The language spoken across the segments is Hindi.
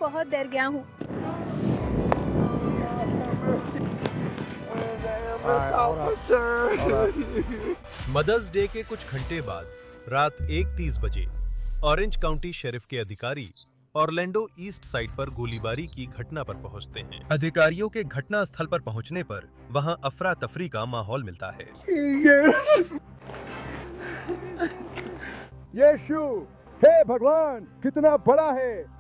बहुत डर गया हूँ। मदर्स डे के कुछ घंटे बाद रात 1:30 बजे ऑरेंज काउंटी शेरिफ के अधिकारी ऑरलैंडो ईस्ट साइड पर गोलीबारी की घटना पर पहुंचते हैं। अधिकारियों के घटना स्थल पर पहुंचने पर वहां अफरा तफरी का माहौल मिलता है। यीशु, हे भगवान, कितना बड़ा है।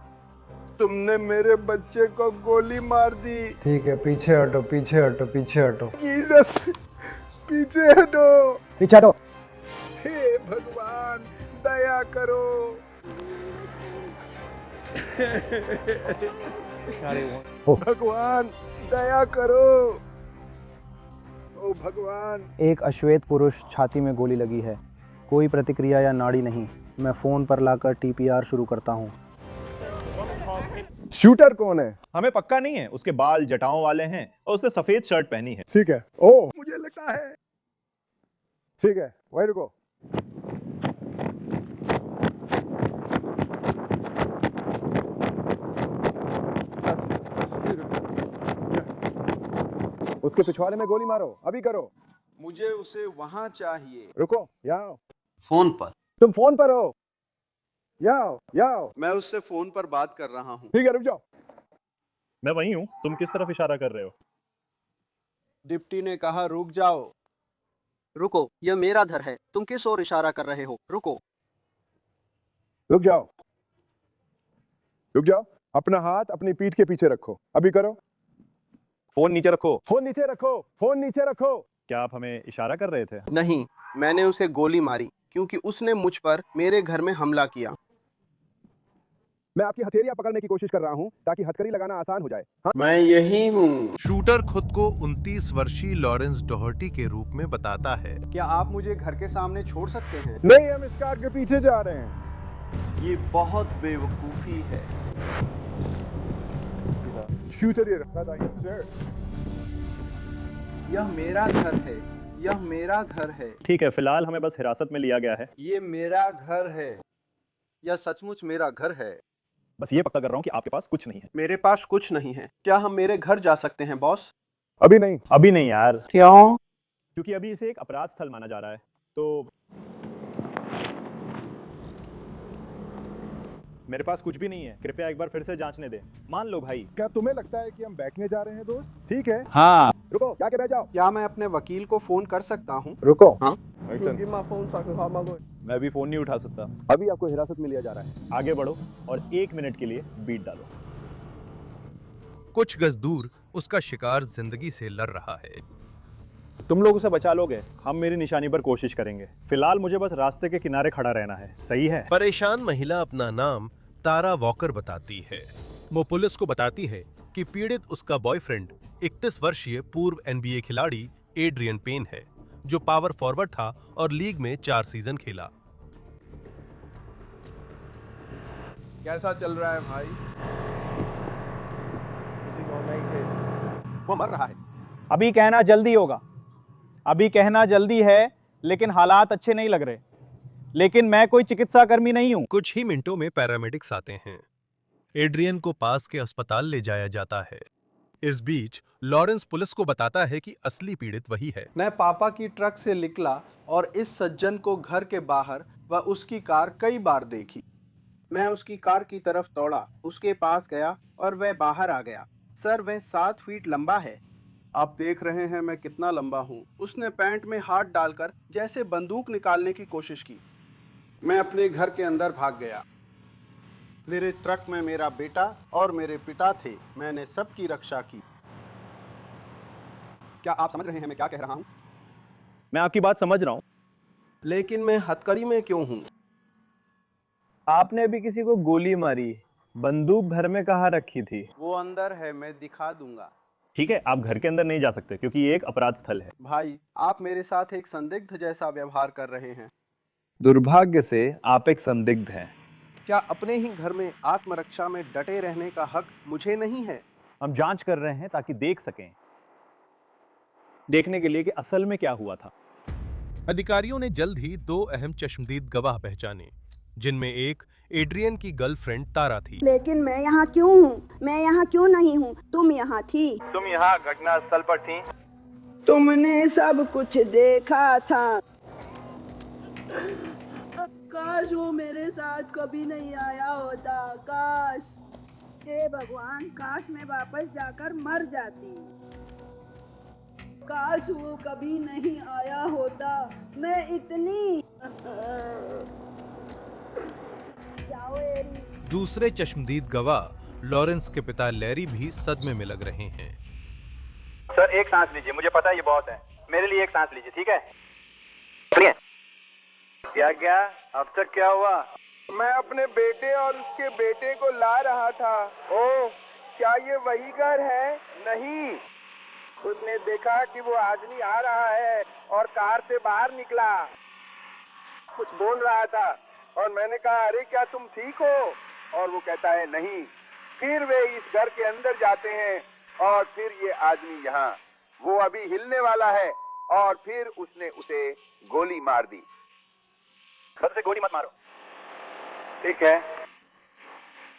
तुमने मेरे बच्चे को गोली मार दी। ठीक है, पीछे हटो, पीछे हटो, पीछे हटो। जीसस, पीछे हटो। पीछे हटो। हे भगवान, दया करो। भगवान, दया करो। ओ भगवान। एक अश्वेत पुरुष छाती में गोली लगी है, कोई प्रतिक्रिया या नाड़ी नहीं। मैं फोन पर लाकर टीपीआर शुरू करता हूँ। शूटर कौन है? हमें पक्का नहीं है। उसके बाल जटाओं वाले हैं और उसने सफेद शर्ट पहनी है। ठीक है। ओ, मुझे लगता है। ठीक है, वहीं रुको। उसके पिछवाड़े में गोली मारो, अभी करो। मुझे उसे वहां चाहिए। रुको, यहाँ फोन पर। तुम फोन पर हो? याओ। मैं उससे फोन पर बात कर रहा हूँ। ठीक है, रुक जाओ। मैं वही हूँ। तुम किस तरफ इशारा कर रहे हो? डिप्टी ने कहा रुक जाओ। रुको, यह मेरा घर है। तुम किस ओर इशारा कर रहे हो? रुको। रुक जाओ। अपना हाथ अपनी पीठ के पीछे रखो, अभी करो। फोन नीचे रखो। फोन नीचे रखो। क्या आप हमें इशारा कर रहे थे? नहीं, मैंने उसे गोली मारी क्योंकि उसने मुझ पर मेरे घर में हमला किया। मैं आपकी हथेलियां पकड़ने की कोशिश कर रहा हूं ताकि हथकड़ी लगाना आसान हो जाए। हाँ? मैं यही हूँ। शूटर खुद को 29 वर्षीय लॉरेंस डॉहर्टी के रूप में बताता है। क्या आप मुझे घर के सामने छोड़ सकते हैं? नहीं, हम इस कार के पीछे जा रहे हैं। ये बहुत बेवकूफी है। शूटर ये रखा था, सर। यह मेरा घर है। ठीक है, फिलहाल हमें बस हिरासत में लिया गया है। ये मेरा घर है। यह सचमुच मेरा घर है। बस ये पक्का कर रहा हूँ कि आपके पास कुछ नहीं है। मेरे पास कुछ नहीं है। क्या हम मेरे घर जा सकते हैं बॉस? अभी नहीं। अभी नहीं यार। क्यों? क्योंकि अभी इसे एक अपराध स्थल माना जा रहा है। तो मेरे पास कुछ भी नहीं है। कृपया एक बार फिर से जांचने दें। मान लो भाई। क्या तुम्हें लगता है कि हम बैठने जा रहे हैं दोस्त? ठीक है। हाँ। रुको, जाके बैठ जाओ। क्या मैं अपने वकील को फोन कर सकता हूँ? रुको। हाँ? मैं अभी फोन नहीं उठा सकता। अभी आपको हिरासत में लिया जा रहा है। आगे बढ़ो और 1 मिनट के लिए बीट डालो। कुछ गज दूर उसका शिकार जिंदगी से लड़ रहा है। तुम लोग उसे बचा लोगे। हम मेरी निशानी पर कोशिश करेंगे। फिलहाल मुझे बस रास्ते के किनारे खड़ा रहना है। सही है? परेशान महिला अपना नाम तारा वॉकर बताती है। वो पुलिस को बताती है कि पीड़ित उसका बॉयफ्रेंड 31 वर्षीय पूर्व एनबीए खिलाड़ी एड्रियन पेन है, जो पावर फॉरवर्ड था और लीग में 4 सीजन खेला। कैसा चल रहा है भाई? वो मर रहा है। अभी कहना जल्दी है, लेकिन हालात अच्छे नहीं लग रहे। लेकिन मैं कोई चिकित्सा कर्मी नहीं हूं। कुछ ही मिनटों में पैरामेडिक्स आते हैं। एड्रियन को पास के अस्पताल ले जाया जाता है। इस बीच लॉरेंस पुलिस को बताता है कि असली पीड़ित वही है। मैं पापा की ट्रक से निकला और इस सज्जन को घर के बाहर व उसकी कार कई बार देखी। मैं उसकी कार की तरफ दौड़ा, उसके पास गया और वह बाहर आ गया। सर, वह 7 फीट लंबा है। आप देख रहे हैं मैं कितना लंबा हूँ। उसने पैंट में हाथ डालकर जैसे बंदूक निकालने की कोशिश की। मैं अपने घर के अंदर भाग गया। मेरे ट्रक में मेरा बेटा और मेरे पिता थे। मैंने सबकी रक्षा की। क्या आप समझ रहे हैं मैं क्या कह रहा हूँ? मैं आपकी बात समझ रहा हूँ। लेकिन मैं हथकड़ी में क्यों हूँ? आपने अभी किसी को गोली मारी, बंदूक घर में कहाँ रखी थी? वो अंदर है, मैं दिखा दूंगा। ठीक है, आप घर के अंदर नहीं जा सकते क्योंकि ये एक अपराध स्थल है। भाई, आप मेरे साथ एक संदिग्ध जैसा व्यवहार कर रहे हैं। दुर्भाग्य से आप एक संदिग्ध हैं। क्या अपने ही घर में आत्मरक्षा में डटे रहने का हक मुझे नहीं है? हम जांच कर रहे हैं ताकि देख सकें, देखने के लिए कि असल में क्या हुआ था। अधिकारियों ने जल्द ही 2 अहम चश्मदीद गवाह पहचाने। जिनमें एक एड्रियन की गर्लफ्रेंड तारा थी। लेकिन मैं यहाँ क्यों हूँ? मैं यहाँ क्यों नहीं हूँ? तुम यहाँ थी। तुम यहाँ घटना स्थल पर थी। तुमने सब कुछ देखा था। काश वो मेरे साथ कभी नहीं आया होता। काश, हे भगवान, काश मैं वापस जाकर मर जाती। काश वो कभी नहीं आया होता। मैं इतनी जाओ एरी। दूसरे चश्मदीद गवाह लॉरेंस के पिता लैरी भी सदमे में लग रहे हैं। सर एक सांस लीजिए, मुझे पता है ये बहुत है, मेरे लिए एक सांस लीजिए, ठीक है? सुनिए। क्या अब तक क्या हुआ? मैं अपने बेटे और उसके बेटे को ला रहा था। ओह, क्या ये वही घर है? नहीं, उसने देखा कि वो आदमी आ रहा है और कार से बाहर निकला, कुछ बोल रहा था और मैंने कहा, अरे क्या तुम ठीक हो? और वो कहता है नहीं। फिर वे इस घर के अंदर जाते हैं और फिर ये आदमी यहाँ, वो अभी हिलने वाला है और फिर उसने उसे गोली मार दी। घर से गोली मत मारो, ठीक है?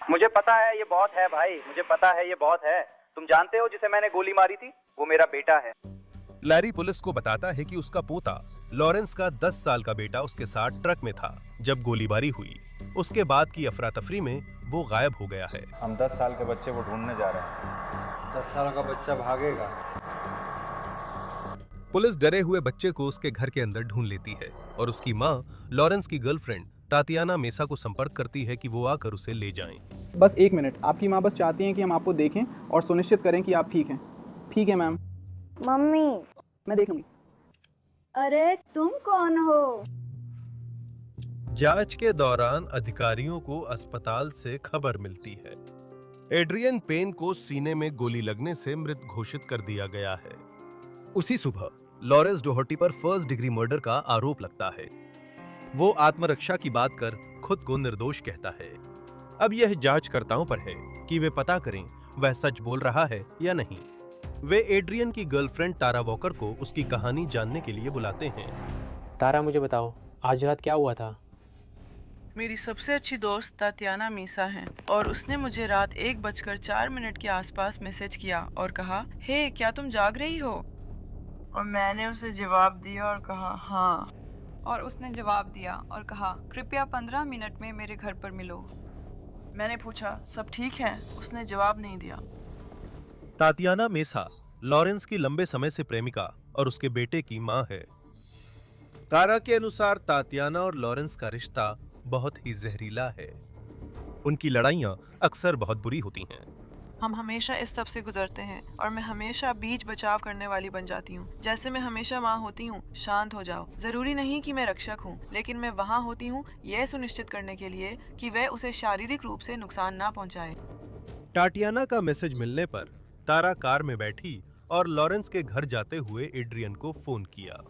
मुझे पता है ये बहुत है भाई, मुझे पता है ये बहुत है। तुम जानते हो जिसे मैंने गोली मारी थी, वो मेरा बेटा है। लैरी पुलिस को बताता है कि उसका पोता लॉरेंस का 10 साल का बेटा उसके साथ ट्रक में था जब गोलीबारी हुई। उसके बाद की अफरा तफरी में वो गायब हो गया है। हम 10 साल के बच्चे को ढूंढने जा रहे हैं। 10 साल का बच्चा भागेगा। पुलिस डरे हुए बच्चे को उसके घर के अंदर ढूंढ लेती है और उसकी माँ लॉरेंस की गर्लफ्रेंड तातियाना मेसा को संपर्क करती है कि वो आकर उसे ले जाएं। बस 1 मिनट, आपकी माँ बस चाहती हैं कि हम आपको देखें और सुनिश्चित करें कि आप ठीक हैं। ठीक है मैम। मम्मी, मैं देख लूंगी। अरे तुम कौन हो? जांच के दौरान अधिकारियों को अस्पताल से खबर मिलती है। एड्रियन पेन को सीने में गोली लगने से मृत घोषित कर दिया गया है। उसी सुबह लॉरेंस डोहर्टी पर फर्स्ट डिग्री मर्डर का आरोप लगता है। वो आत्मरक्षा की बात कर खुद को निर्दोष कहता है। अब यह जांचकर्ताओं पर है कि वे पता करें वह सच बोल रहा है या नहीं। वे एड्रियन की गर्लफ्रेंड तारा वॉकर को उसकी कहानी जानने के लिए बुलाते हैं। तारा, मुझे बताओ आज रात क्या हुआ था? मेरी सबसे अच्छी दोस्त तातियाना मीसा है और उसने मुझे रात 1:04 के आसपास मैसेज किया और कहा, हे क्या तुम जाग रही हो? और मैंने उसे जवाब दिया और कहा हाँ। और उसने जवाब दिया और कहा, कृपया 15 मिनट में मेरे घर पर मिलो। मैंने पूछा सब ठीक है? उसने जवाब नहीं दिया। तातियाना मेसा लॉरेंस की लंबे समय से प्रेमिका और उसके बेटे की मां है। तारा के अनुसार तातियाना और लॉरेंस का रिश्ता बहुत ही जहरीला है। उनकी लड़ाइयां अक्सर बहुत बुरी होती हैं। हम हमेशा इस सब से गुजरते हैं और मैं हमेशा बीच बचाव करने वाली बन जाती हूँ। जैसे मैं हमेशा माँ होती हूँ, शांत हो जाओ। जरूरी नहीं कि मैं रक्षक हूँ, लेकिन मैं वहाँ होती हूँ यह सुनिश्चित करने के लिए कि वह उसे शारीरिक रूप से नुकसान ना पहुँचाए। तातियाना का मैसेज मिलने पर तारा कार में बैठी और लॉरेंस के घर जाते हुए एड्रियन को फोन किया।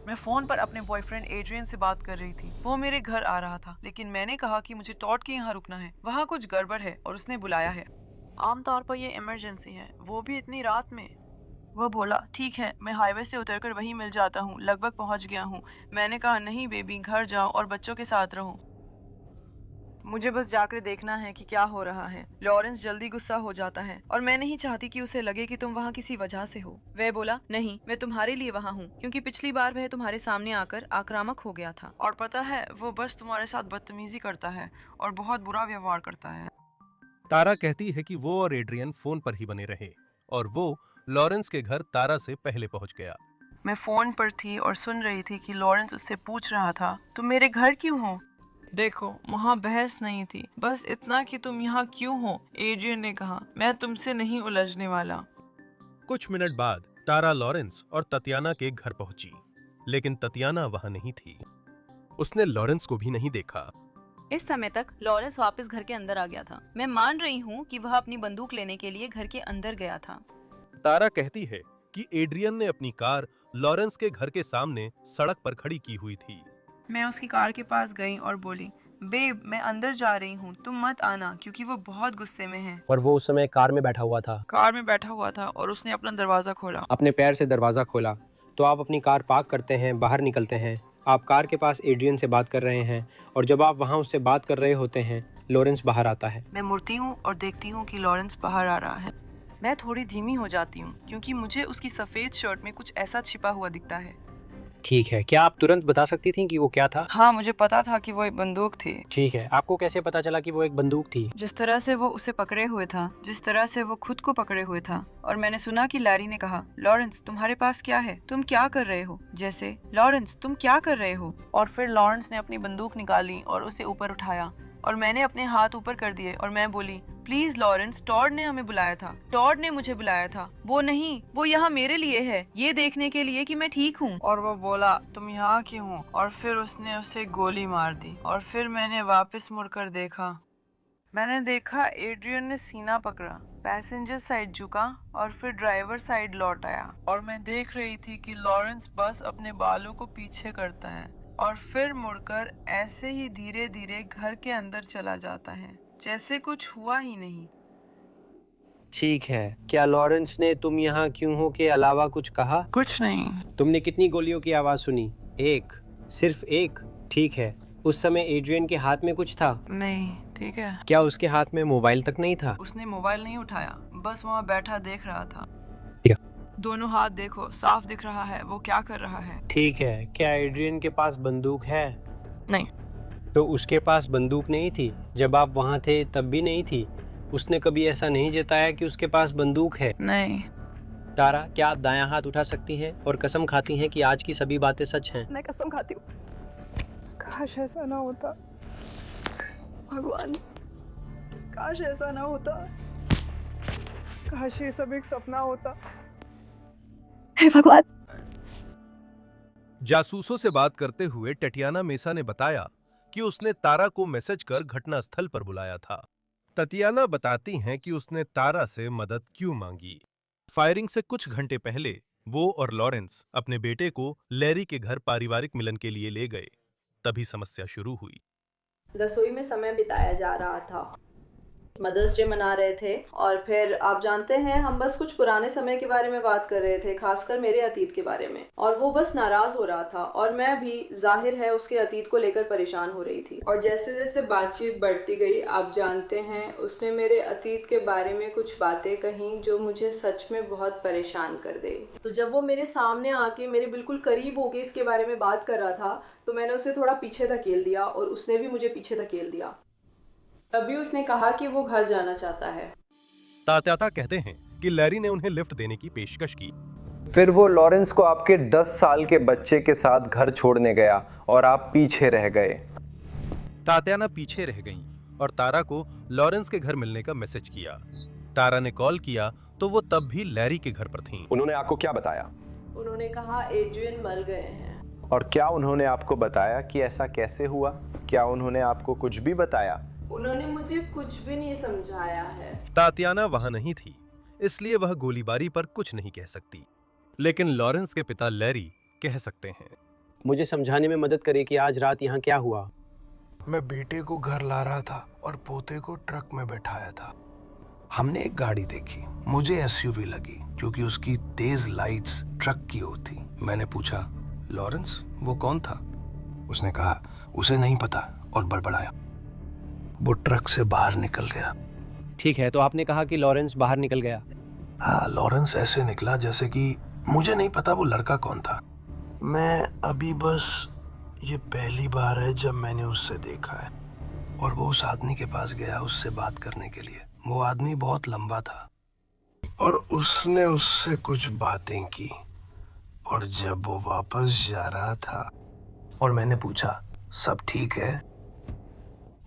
मैं फोन पर अपने बॉयफ्रेंड एड्रियन से बात कर रही थी। वो मेरे घर आ रहा था, लेकिन मैंने कहा कि मुझे टॉड के यहाँ रुकना है, वहाँ कुछ गड़बड़ है और उसने बुलाया है। आमतौर पर ये इमरजेंसी है, वो भी इतनी रात में। वो बोला ठीक है, मैं हाईवे से उतरकर वहीं मिल जाता हूँ, लगभग पहुँच गया हूँ। मैंने कहा नहीं बेबी, घर जाओ और बच्चों के साथ रहो। मुझे बस जाकर देखना है कि क्या हो रहा है। लॉरेंस जल्दी गुस्सा हो जाता है और मैं नहीं चाहती कि उसे लगे कि तुम वहाँ किसी वजह से हो। वह बोला नहीं, मैं तुम्हारे लिए वहाँ हूँ क्योंकि पिछली बार वह तुम्हारे सामने आकर आक्रामक हो गया था और पता है वो बस तुम्हारे साथ बदतमीजी करता है और बहुत बुरा व्यवहार करता है। तारा कहती है कि वो और एड्रियन फोन पर ही बने रहे और वो लॉरेंस के घर तारा से पहले पहुंच गया। मैं फोन पर थी और सुन रही थी कि लॉरेंस उससे पूछ रहा था तुम मेरे घर क्यों हो। देखो वहाँ बहस नहीं थी, बस इतना कि तुम यहाँ क्यों हो। एड्रियन ने कहा मैं तुमसे नहीं उलझने वाला। कुछ मिनट बाद तारा लॉरेंस और तातियाना के घर पहुंची, लेकिन तातियाना वहाँ नहीं थी। उसने लॉरेंस को भी नहीं देखा। इस समय तक लॉरेंस वापस घर के अंदर आ गया था। मैं मान रही हूँ कि वह अपनी बंदूक लेने के लिए घर के अंदर गया था। तारा कहती है कि एड्रियन ने अपनी कार लॉरेंस के घर के सामने सड़क पर खड़ी की हुई थी। मैं उसकी कार के पास गई और बोली बेब मैं अंदर जा रही हूँ, तुम मत आना, क्योंकि वो बहुत गुस्से में है। और वो उस समय कार में बैठा हुआ था और उसने अपना दरवाजा खोला। अपने पैर से दरवाजा खोला तो आप अपनी कार पार्क करते हैं, बाहर निकलते हैं आप कार के पास एड्रियन से बात कर रहे हैं और जब आप वहाँ उससे बात कर रहे होते हैं लॉरेंस बाहर आता है। मैं मुड़ती हूँ और देखती हूँ कि लॉरेंस बाहर आ रहा है। मैं थोड़ी धीमी हो जाती हूँ क्योंकि मुझे उसकी सफ़ेद शर्ट में कुछ ऐसा छिपा हुआ दिखता है। ठीक है, क्या आप तुरंत बता सकती थी कि वो क्या था? हाँ, मुझे पता था कि वो एक बंदूक थी। ठीक है, आपको कैसे पता चला कि वो एक बंदूक थी? जिस तरह से वो उसे पकड़े हुए था, जिस तरह से वो खुद को पकड़े हुए था। और मैंने सुना कि लैरी ने कहा, लॉरेंस तुम्हारे पास क्या है, तुम क्या कर रहे हो, जैसे लॉरेंस तुम क्या कर रहे हो। और फिर लॉरेंस ने अपनी बंदूक निकाली और उसे ऊपर उठाया और मैंने अपने हाथ ऊपर कर दिए और मैं बोली, प्लीज लॉरेंस, टॉड ने हमें बुलाया था, टॉड ने मुझे बुलाया था। वो नहीं, वो यहाँ मेरे लिए है, ये देखने के लिए कि मैं ठीक हूँ। और वो बोला, तुम यहाँ क्यों हो? और फिर उसने उसे गोली मार दी। और फिर मैंने वापस मुड़कर देखा। मैंने देखा एड्रियन ने सीना पकड़ा, पैसेंजर साइड झुका और फिर ड्राइवर साइड लौट आया। और मैं देख रही थी कि लॉरेंस बस अपने बालों को पीछे करता है और फिर मुड़कर ऐसे ही धीरे धीरे घर के अंदर चला जाता है जैसे कुछ हुआ ही नहीं। ठीक है, क्या लॉरेंस ने तुम यहाँ क्यों हो के अलावा कुछ कहा? कुछ नहीं। तुमने कितनी गोलियों की आवाज सुनी? एक? सिर्फ एक? ठीक है, उस समय एड्रियन के हाथ में कुछ था? नहीं। ठीक है। क्या उसके हाथ में मोबाइल तक नहीं था? उसने मोबाइल नहीं उठाया, बस वहाँ बैठा देख रहा था। ठीक है। दोनों हाथ देखो, साफ दिख रहा है वो क्या कर रहा है। ठीक है, क्या एड्रियन के पास बंदूक है? नहीं। तो उसके पास बंदूक नहीं थी जब आप वहाँ थे, तब भी नहीं थी? उसने कभी ऐसा नहीं जताया कि उसके पास बंदूक है? नहीं। तारा, क्या आप दायां हाथ उठा सकती हैं और कसम खाती हैं कि आज की सभी बातें सच हैं? मैं कसम खाती हूँ। काश ऐसा ना होता, भगवान, काश ऐसा ना होता, काश ये सब एक सपना होता। हे भगवान। जासूसों से बात करते हुए टटियाना मेसा ने बताया कि उसने तारा को मैसेज कर घटनास्थल पर बुलाया था। ततियाना बताती हैं कि उसने तारा से मदद क्यों मांगी। फायरिंग से कुछ घंटे पहले वो और लॉरेंस अपने बेटे को लैरी के घर पारिवारिक मिलन के लिए ले गए। तभी समस्या शुरू हुई। रसोई में समय बिताया जा रहा था, मदर्स डे मना रहे थे और फिर आप जानते हैं हम बस कुछ पुराने समय के बारे में बात कर रहे थे, खासकर मेरे अतीत के बारे में। और वो बस नाराज हो रहा था और मैं भी जाहिर है उसके अतीत को लेकर परेशान हो रही थी। और जैसे जैसे बातचीत बढ़ती गई, आप जानते हैं उसने मेरे अतीत के बारे में कुछ बातें कहीं जो मुझे सच में बहुत परेशान कर गई। तो जब वो मेरे सामने आके मेरे बिल्कुल करीब होके इसके बारे में बात कर रहा था तो मैंने उसे थोड़ा पीछे धकेल दिया और उसने भी मुझे पीछे धकेल दिया। तभी उसने कहा कि वो घर जाना चाहता है। तात्याता कहते हैं कि लैरी ने उन्हें लिफ्ट देने की पेशकश की। फिर वो लॉरेंस को आपके 10 साल के बच्चे के साथ घर छोड़ने गया और आप पीछे रह गए। तात्याना पीछे रह गईं और तारा को लॉरेंस के घर मिलने का मैसेज किया। तारा ने कॉल किया तो वो तब भी लैरी के घर पर थीं। उन्होंने आपको क्या बताया? उन्होंने कहा एड्रियन मर गए हैं। और क्या उन्होंने आपको बताया कि ऐसा कैसे हुआ? क्या उन्होंने आपको कुछ भी बताया? उन्होंने मुझे कुछ भी नहीं समझाया है। तात्याना वहां नहीं थी, इसलिए वह गोलीबारी पर कुछ नहीं कह सकती, लेकिन लॉरेंस के पिता लैरी कह सकते हैं। मुझे समझाने में मदद करें कि आज रात यहाँ क्या हुआ। मैं बेटे को घर ला रहा था और पोते को ट्रक में बैठाया था। हमने एक गाड़ी देखी, मुझे एसयूवी लगी क्योंकि उसकी तेज लाइट्स ट्रक की ओर थी। मैंने पूछा, लॉरेंस वो कौन था? उसने कहा उसे नहीं पता और बड़बड़ाया। वो ट्रक से बाहर निकल गया। ठीक है, तो आपने कहा कि लॉरेंस बाहर निकल गया। हाँ, लॉरेंस ऐसे निकला जैसे कि मुझे नहीं पता वो लड़का कौन था। मैं अभी बस ये पहली बार है जब मैंने उससे देखा है। और वो उस आदमी के पास गया उससे बात करने के लिए। वो आदमी बहुत लंबा था और उसने उससे कुछ बातें की। और जब वो वापस जा रहा था और मैंने पूछा सब ठीक है,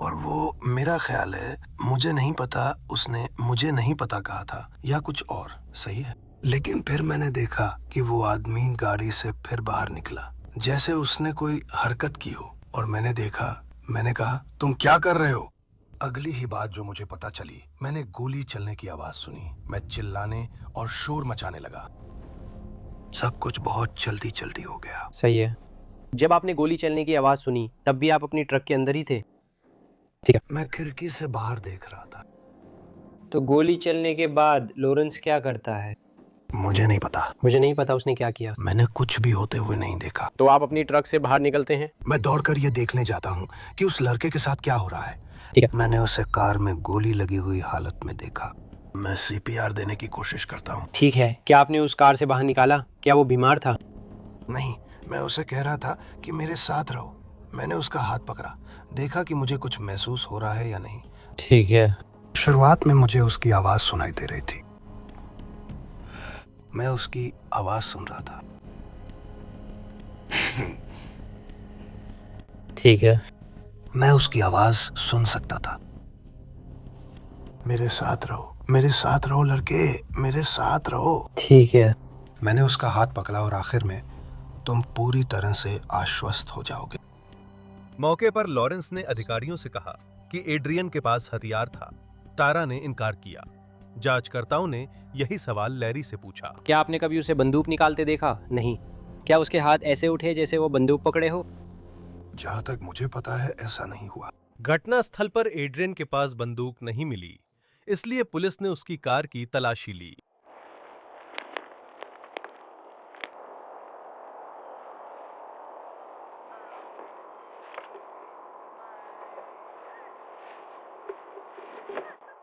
और वो मेरा ख्याल है मुझे नहीं पता, उसने मुझे नहीं पता कहा था या कुछ और, सही है। लेकिन फिर मैंने देखा कि वो आदमी गाड़ी से फिर बाहर निकला जैसे उसने कोई हरकत की हो। और मैंने देखा, मैंने कहा तुम क्या कर रहे हो? अगली ही बात जो मुझे पता चली, मैंने गोली चलने की आवाज सुनी। मैं चिल्लाने और शोर मचाने लगा। सब कुछ बहुत जल्दी जल्दी हो गया। सही है। जब आपने गोली चलने की आवाज सुनी तब भी आप अपनी ट्रक के अंदर ही थे? ठीक है। मैं खिड़की से बाहर देख रहा था। तो गोली चलने के बाद लॉरेंस क्या करता है? मुझे नहीं पता। मुझे नहीं पता उसने क्या किया। मैंने कुछ भी होते हुए नहीं देखा। तो आप अपनी ट्रक से बाहर निकलते हैं? मैं दौड़कर ये देखने जाता हूँ कि उस लड़के के साथ क्या हो रहा है। ठीक है। मैंने उसे कार में गोली लगी हुई हालत में देखा। मैं CPR देने की कोशिश करता हूँ। ठीक है, क्या आपने उस कार से बाहर निकाला? क्या वो बीमार था? नहीं, मैं उसे कह रहा था कि मेरे साथ रहो। मैंने उसका हाथ पकड़ा, देखा कि मुझे कुछ महसूस हो रहा है या नहीं। ठीक है। शुरुआत में मुझे उसकी आवाज सुनाई दे रही थी। मैं उसकी आवाज सुन रहा था। ठीक है। मैं उसकी आवाज सुन सकता था। मेरे साथ रहो लड़के, मेरे साथ रहो। ठीक है। मैंने उसका हाथ पकड़ा और आखिर में तुम पूरी तरह से आश्वस्त हो जाओगे। मौके पर लॉरेंस ने अधिकारियों से कहा कि एड्रियन के पास हथियार था। तारा ने इनकार किया। जांचकर्ताओं ने यही सवाल लैरी से पूछा। क्या आपने कभी उसे बंदूक निकालते देखा? नहीं। क्या उसके हाथ ऐसे उठे जैसे वो बंदूक पकड़े हो? जहाँ तक मुझे पता है ऐसा नहीं हुआ। घटना स्थल पर एड्रियन के पास बंदूक नहीं मिली, इसलिए पुलिस ने उसकी कार की तलाशी ली।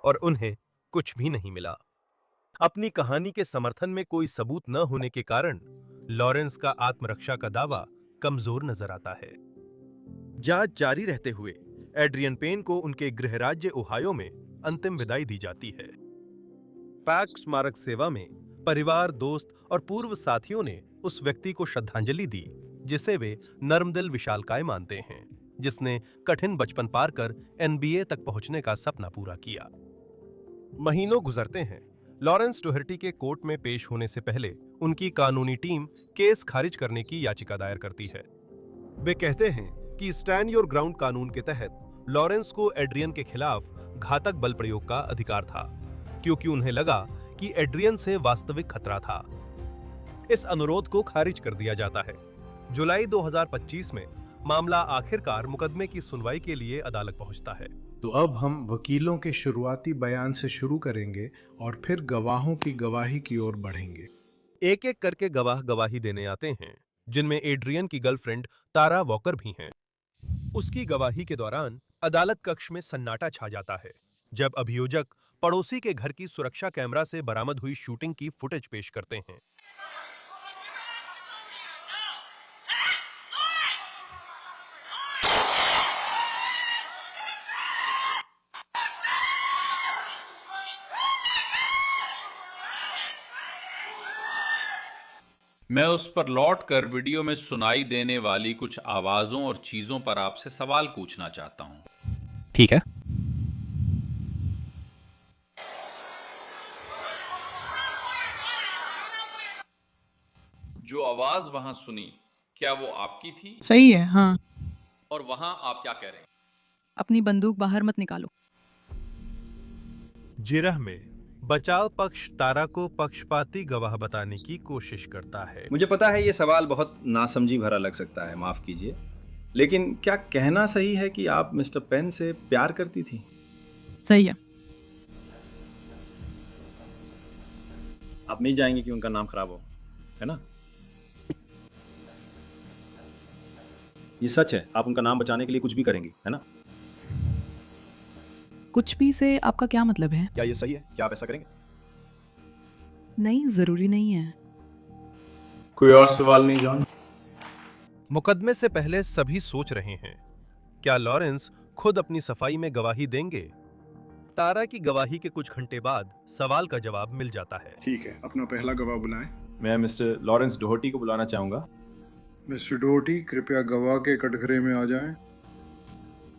और उन्हें कुछ भी नहीं मिला। अपनी कहानी के समर्थन में कोई सबूत न होने के कारण लॉरेंस का आत्मरक्षा का दावा कमजोर नजर आता है। जांच जारी रहते हुए एड्रियन पेन को उनके गृह राज्य ओहायो में अंतिम विदाई दी जाती है। पैक स्मारक सेवा में परिवार, दोस्त और पूर्व साथियों ने उस व्यक्ति को श्रद्धांजलि दी जिसे वे नर्मदिल विशालकाय मानते हैं, जिसने कठिन बचपन पार कर NBA तक पहुंचने का सपना पूरा किया। महीनों गुजरते हैं। लॉरेंस डोहर्टी के कोर्ट में पेश होने से पहले उनकी कानूनी टीम केस खारिज करने की याचिका दायर करती है। वे कहते हैं कि स्टैंड योर ग्राउंड कानून के तहत लॉरेंस को एड्रियन के खिलाफ घातक बल प्रयोग का अधिकार था, क्योंकि उन्हें लगा कि एड्रियन से वास्तविक खतरा था। इस अनुरोध को खारिज कर दिया जाता है। जुलाई 2025 में मामला आखिरकार मुकदमे की सुनवाई के लिए अदालत पहुंचता है। तो अब हम वकीलों के शुरुआती बयान से शुरू करेंगे और फिर गवाहों की गवाही की ओर बढ़ेंगे। एक एक करके गवाह गवाही देने आते हैं, जिनमें एड्रियन की गर्लफ्रेंड तारा वॉकर भी हैं। उसकी गवाही के दौरान अदालत कक्ष में सन्नाटा छा जाता है जब अभियोजक पड़ोसी के घर की सुरक्षा कैमरा से बरामद हुई शूटिंग की फुटेज पेश करते हैं। मैं उस पर लौटकर वीडियो में सुनाई देने वाली कुछ आवाजों और चीजों पर आपसे सवाल पूछना चाहता हूं। ठीक है। जो आवाज वहां सुनी, क्या वो आपकी थी? सही है, हाँ। और वहां आप क्या कह रहे हैं? अपनी बंदूक बाहर मत निकालो। जिरह में बचाव पक्ष तारा को पक्षपाती गवाह बताने की कोशिश करता है। मुझे पता है ये सवाल बहुत नासमझी भरा लग सकता है, माफ कीजिए, लेकिन क्या कहना सही है कि आप मिस्टर पेन से प्यार करती थी? सही है। आप नहीं चाहेंगे कि उनका नाम खराब हो, है ना? ये सच है, आप उनका नाम बचाने के लिए कुछ भी करेंगी, है ना? कुछ भी से आपका क्या मतलब है? क्या ये सही है? क्या आप ऐसा करेंगे? नहीं, जरूरी नहीं है। कोई और सवाल नहीं जॉन? मुकदमे से पहले सभी सोच रहे हैं, क्या लॉरेंस खुद अपनी सफाई में गवाही देंगे? तारा की गवाही के कुछ घंटे बाद सवाल का जवाब मिल जाता है। ठीक है, अपना पहला गवाह बुलाएं। मैं मिस्टर लॉरेंस डोहर्टी को बुलाना चाहूंगा। मिस्टर डोहर्टी, कृपया गवाह के कटघरे में आ जाएं।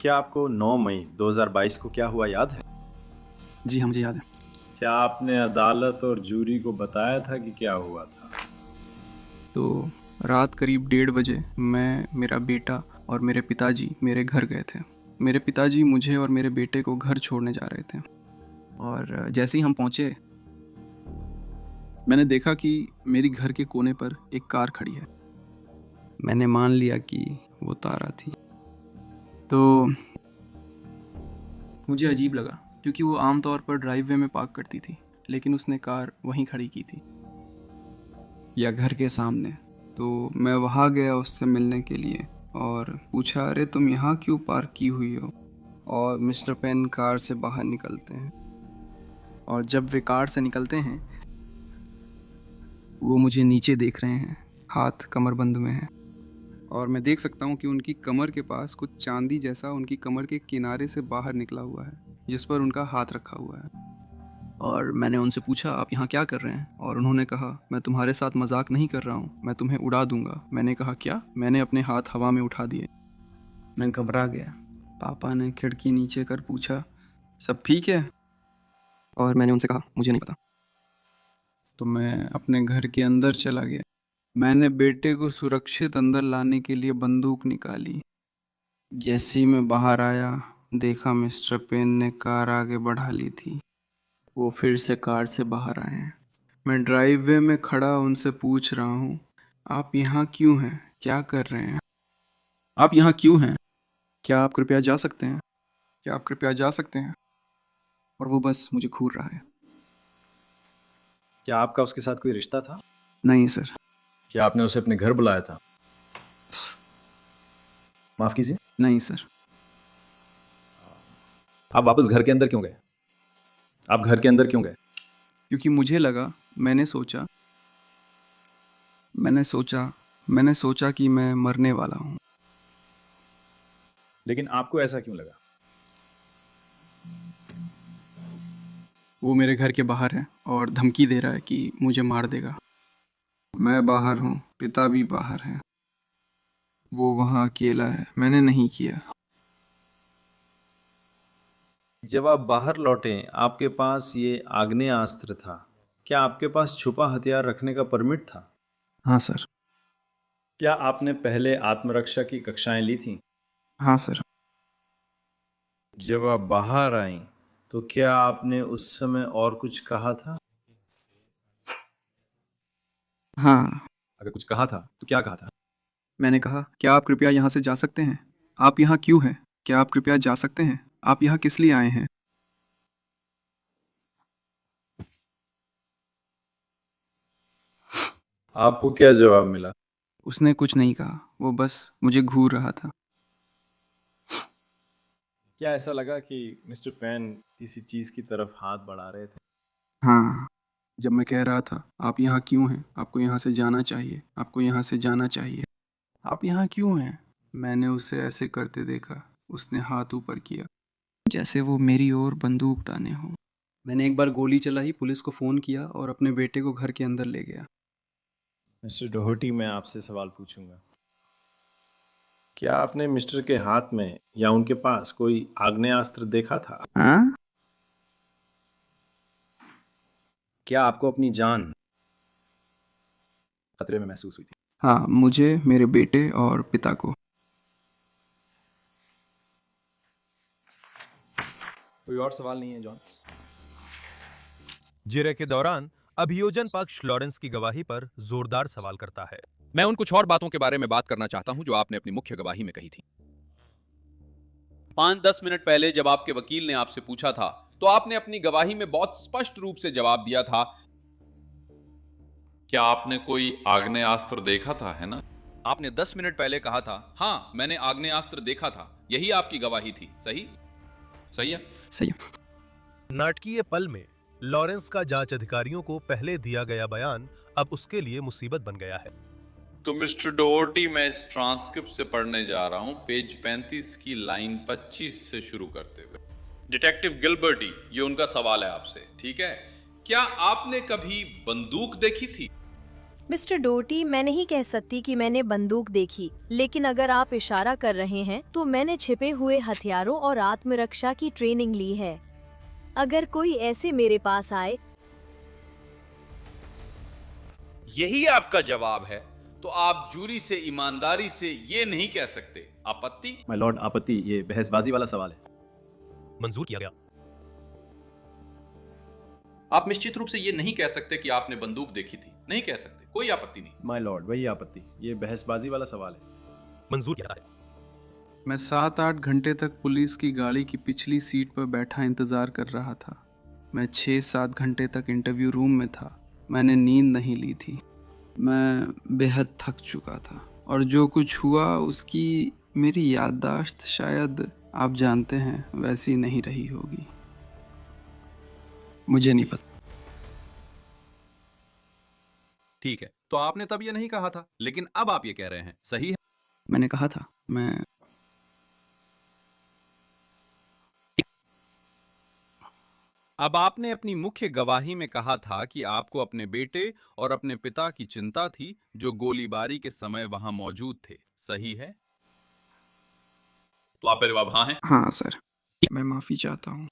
क्या आपको 9 मई 2022 को क्या हुआ याद है? जी हाँ, मुझे याद है। क्या आपने अदालत और जूरी को बताया था कि क्या हुआ था? तो रात करीब 1:30 बजे मैं, मेरा बेटा और मेरे पिताजी मेरे घर गए थे। मेरे पिताजी मुझे और मेरे बेटे को घर छोड़ने जा रहे थे, और जैसे ही हम पहुँचे मैंने देखा कि मेरी घर के कोने पर एक कार खड़ी है। मैंने मान लिया कि वो तारा थी। तो मुझे अजीब लगा क्योंकि वो आमतौर पर ड्राइववे में पार्क करती थी, लेकिन उसने कार वहीं खड़ी की थी। या घर के सामने। तो मैं वहाँ गया उससे मिलने के लिए और पूछा, अरे तुम यहाँ क्यों पार्क की हुई हो? और मिस्टर पेन कार से बाहर निकलते हैं और जब वे कार से निकलते हैं वो मुझे नीचे देख रहे हैं, हाथ कमरबंद में है और मैं देख सकता हूँ कि उनकी कमर के पास कुछ चांदी जैसा उनकी कमर के किनारे से बाहर निकला हुआ है जिस पर उनका हाथ रखा हुआ है। और मैंने उनसे पूछा, आप यहाँ क्या कर रहे हैं? और उन्होंने कहा, मैं तुम्हारे साथ मजाक नहीं कर रहा हूँ, मैं तुम्हें उड़ा दूंगा। मैंने कहा, क्या? मैंने अपने हाथ हवा में उठा दिए। मैं घबरा गया। पापा ने खिड़की नीचे कर पूछा, सब ठीक है? और मैंने उनसे कहा, मुझे नहीं पता। तो मैं अपने घर के अंदर चला गया। मैंने बेटे को सुरक्षित अंदर लाने के लिए बंदूक निकाली। जैसे ही मैं बाहर आया देखा मिस्टर पेन ने कार आगे बढ़ा ली थी। वो फिर से कार से बाहर आए हैं। मैं ड्राइववे में खड़ा उनसे पूछ रहा हूँ, आप यहाँ क्यों हैं? क्या कर रहे हैं? आप यहाँ क्यों हैं? क्या आप कृपया जा सकते हैं? क्या आप कृपया जा सकते हैं? और वो बस मुझे घूर रहा है। क्या आपका उसके साथ कोई रिश्ता था? नहीं सर। क्या आपने उसे अपने घर बुलाया था? माफ कीजिए? नहीं सर। आप वापस घर के अंदर क्यों गए? आप घर के अंदर क्यों गए? क्योंकि मुझे लगा, मैंने सोचा कि मैं मरने वाला हूँ। लेकिन आपको ऐसा क्यों लगा? वो मेरे घर के बाहर है और धमकी दे रहा है कि मुझे मार देगा। मैं बाहर हूँ, पिता भी बाहर है। वो वहाँ अकेला है, मैंने नहीं किया। जब आप बाहर लौटे आपके पास ये आग्नेयास्त्र था। क्या आपके पास छुपा हथियार रखने का परमिट था? हाँ सर। क्या आपने पहले आत्मरक्षा की कक्षाएं ली थी? हाँ सर। जब आप बाहर आईं तो क्या आपने उस समय और कुछ कहा था? हाँ। अगर कुछ कहा था तो क्या कहा था? मैंने कहा, क्या आप कृपया यहाँ से जा सकते हैं? आप यहाँ क्यों हैं? क्या आप कृपया जा सकते हैं? आप यहाँ किस लिए आए हैं? आपको क्या जवाब मिला? उसने कुछ नहीं कहा, वो बस मुझे घूर रहा था। क्या ऐसा लगा कि मिस्टर पेन किसी चीज की तरफ हाथ बढ़ा रहे थे? हाँ, जब मैं कह रहा था, आप यहाँ क्यों हैं? आपको यहाँ से जाना चाहिए, आपको यहाँ से जाना चाहिए। आप यहाँ क्यों हैं? मैंने उसे ऐसे करते देखा। उसने हाथ ऊपर किया जैसे वो मेरी ओर बंदूक ताने हो। मैंने एक बार गोली चलाई, पुलिस को फ़ोन किया और अपने बेटे को घर के अंदर ले गया। मिस्टर डोहर्टी, मैं आपसे सवाल पूछूंगा। क्या आपने मिस्टर के हाथ में या उनके पास कोई आग्नेयास्त्र देखा था? हाँ? क्या आपको अपनी जान खतरे में महसूस हुई थी? हाँ, मुझे, मेरे बेटे और पिता को। कोई और सवाल नहीं है जॉन? जिरह के दौरान अभियोजन पक्ष लॉरेंस की गवाही पर जोरदार सवाल करता है। मैं उन कुछ और बातों के बारे में बात करना चाहता हूं जो आपने अपनी मुख्य गवाही में कही थी। 5-10 मिनट पहले जब आपके वकील ने आपसे पूछा था तो आपने अपनी गवाही में बहुत स्पष्ट रूप से जवाब दिया था। क्या आपने कोई आग्नेयास्त्र देखा था, है ना? आपने 10 मिनट पहले कहा था, हाँ मैंने आग्नेयास्त्र देखा था। यही आपकी गवाही थी, सही? सही है? सही है। नाटकीय पल में लॉरेंस का जांच अधिकारियों को पहले दिया गया बयान अब उसके लिए मुसीबत बन गया है। तो मिस्टर डोहर्टी, मैं इस ट्रांसक्रिप्ट से पढ़ने जा रहा हूं, पेज 35 की लाइन 25 से शुरू करते हुए। डिटेक्टिव गिलबर्टी, ये उनका सवाल है आपसे, ठीक है? क्या आपने कभी बंदूक देखी थी? मिस्टर डोहर्टी, मैं नहीं कह सकती कि मैंने बंदूक देखी, लेकिन अगर आप इशारा कर रहे हैं तो मैंने छिपे हुए हथियारों और आत्मरक्षा की ट्रेनिंग ली है। अगर कोई ऐसे मेरे पास आए। यही आपका जवाब है तो आप जूरी से ईमानदारी से ये नहीं कह सकते। आपत्ति? माय लॉर्ड, आपत्ति। ये बहसबाजी वाला सवाल है। मंजूर किया गया। आप निश्चित रूप से ये नहीं कह सकते कि आपने बंदूक देखी थी। नहीं कह सकते, कोई आपत्ति नहीं। माय लॉर्ड, वही आपत्ति। ये बहसबाजी वाला सवाल है। मंजूर किया गया। मैं 7-8 घंटे तक पुलिस की गाड़ी की पिछली सीट पर बैठा इंतज़ार कर रहा था। मैं 6-7 घंटे तक इंटरव्यू रूम में था। मैंने नींद नहीं ली थी। मैं बेहद थक चुका था और जो कुछ हुआ उसकी मेरी याददाश्त शायद आप जानते हैं वैसी नहीं रही होगी। मुझे नहीं पता। ठीक है, तो आपने तब ये नहीं कहा था, लेकिन अब आप ये कह रहे हैं, सही है? मैंने कहा था अब आपने अपनी मुख्य गवाही में कहा था कि आपको अपने बेटे और अपने पिता की चिंता थी जो गोलीबारी के समय वहां मौजूद थे, सही है? तो आप मेरे वहां हैं? हाँ सर, मैं माफी चाहता हूँ।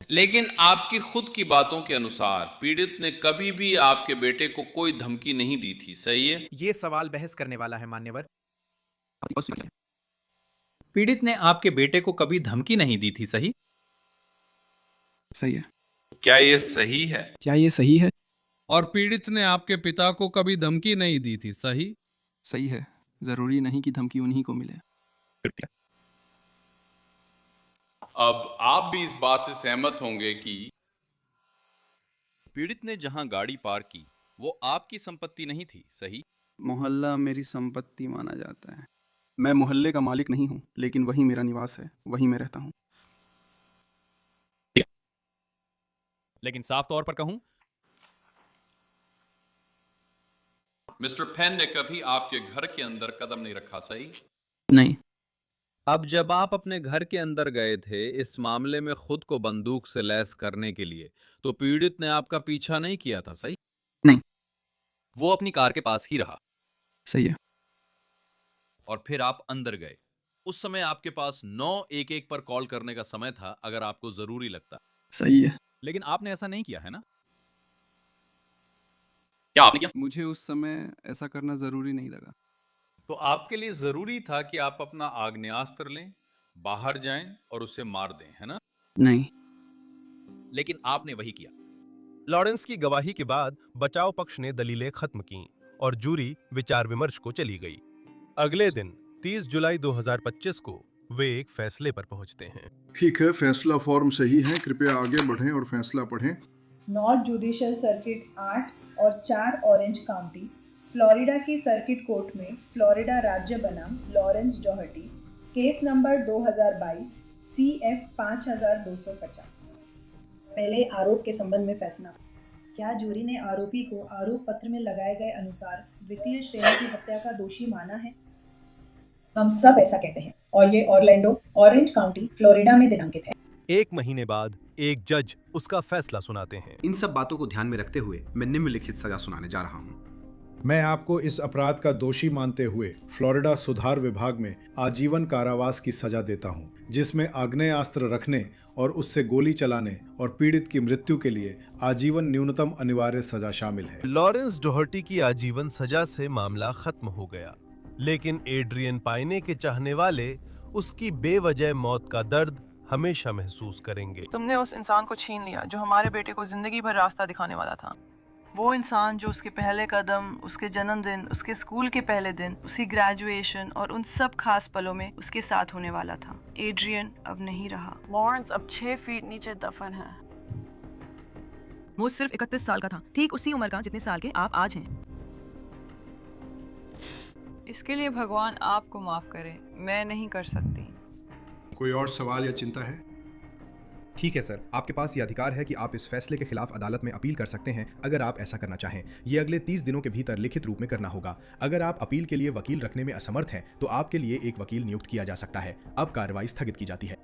लेकिन आपकी खुद की बातों के अनुसार पीड़ित ने कभी भी आपके बेटे को कोई धमकी नहीं दी थी, सही है? ये सवाल बहस करने वाला है मान्यवर। पीड़ित ने आपके बेटे को कभी धमकी नहीं दी थी, सही? सही है। क्या ये सही है? क्या ये सही है? और पीड़ित ने आपके पिता को कभी धमकी नहीं दी थी, सही? सही है। जरूरी नहीं कि धमकी उन्हीं को मिले। अब आप भी इस बात से सहमत होंगे कि पीड़ित ने जहां गाड़ी पार्क की वो आपकी संपत्ति नहीं थी, सही? मोहल्ला मेरी संपत्ति माना जाता है। मैं मोहल्ले का मालिक नहीं हूँ, लेकिन वही मेरा निवास है, वहीं मैं रहता हूँ। लेकिन साफ तौर पर कहूं, मिस्टर पेन ने कभी आपके घर के अंदर कदम नहीं रखा, सही? नहीं। अब जब आप अपने घर के अंदर गए थे इस मामले में खुद को बंदूक से लैस करने के लिए, तो पीड़ित ने आपका पीछा नहीं किया था, सही? नहीं। वो अपनी कार के पास ही रहा। सही है। और फिर आप अंदर गए। उस समय आपके पास 911 पर कॉल करने का समय था अगर आपको जरूरी लगता। सही है। लेकिन आपने ऐसा नहीं किया, है ना? क्या आपने किया? मुझे उस समय ऐसा करना जरूरी नहीं लगा। तो आपके लिए जरूरी था कि आप अपना आग्नेयास्त्र लें, बाहर जाएं और उसे मार दें, है ना? नहीं। लेकिन आपने वही किया। लॉरेंस की गवाही के बाद बचाव पक्ष ने दलीलें खत्म की और जूरी विचार विमर्श को चली गई। अगले दिन 30 जुलाई 2025 को वे एक फैसले पर पहुंचते हैं। ठीक है, फैसला फॉर्म सही है, कृपया आगे बढ़ें और फैसला पढ़ें। नॉर्थ जुडिशियल सर्किट 8 और 4 ऑरेंज काउंटी फ्लोरिडा की सर्किट कोर्ट में फ्लोरिडा राज्य बनाम Lawrence Doherty, case number 2022 CF 5250। पहले आरोप के संबंध में फैसला। क्या जूरी ने आरोपी को आरोप पत्र में लगाए गए अनुसार द्वितीय श्रेणी की हत्या का दोषी माना है? हम सब ऐसा कहते हैं और ये ऑरलैंडो, ऑरेंज काउंटी, फ्लोरिडा में दिनांकित है। 1 महीने बाद एक जज उसका फैसला सुनाते हैं। इन सब बातों को ध्यान में रखते हुए मैं निम्नलिखित सजा सुनाने जा रहा हूँ। मैं आपको इस अपराध का दोषी मानते हुए फ्लोरिडा सुधार विभाग में आजीवन कारावास की सजा देता हूं, जिसमें आग्नेयास्त्र रखने और उससे गोली चलाने और पीड़ित की मृत्यु के लिए आजीवन न्यूनतम अनिवार्य सजा शामिल है। लॉरेंस डॉहर्टी की आजीवन सजा से मामला खत्म हो गया, लेकिन एड्रियन पाइने के चाहने वाले उसकी बेवजह मौत का दर्द हमेशा महसूस करेंगे। तुमने उस इंसान को छीन लिया जो हमारे बेटे को जिंदगी भर रास्ता दिखाने वाला था। वो इंसान जो उसके पहले कदम, उसके जन्मदिन, उसके स्कूल के पहले दिन, उसकी ग्रेजुएशन और उन सब खास पलों में उसके साथ होने वाला था। एड्रियन अब नहीं रहा। लॉरेंस अब 6 फीट नीचे दफन है। वो सिर्फ 31 साल का था, ठीक उसी उम्र का जितने साल के आप आज हैं। इसके लिए भगवान आपको माफ करे, मैं नहीं कर सकती। कोई और सवाल या चिंता है? ठीक है सर, आपके पास ये अधिकार है कि आप इस फैसले के खिलाफ अदालत में अपील कर सकते हैं अगर आप ऐसा करना चाहें। ये अगले 30 दिनों के भीतर लिखित रूप में करना होगा। अगर आप अपील के लिए वकील रखने में असमर्थ हैं तो आपके लिए एक वकील नियुक्त किया जा सकता है। अब कार्रवाई स्थगित की जाती है।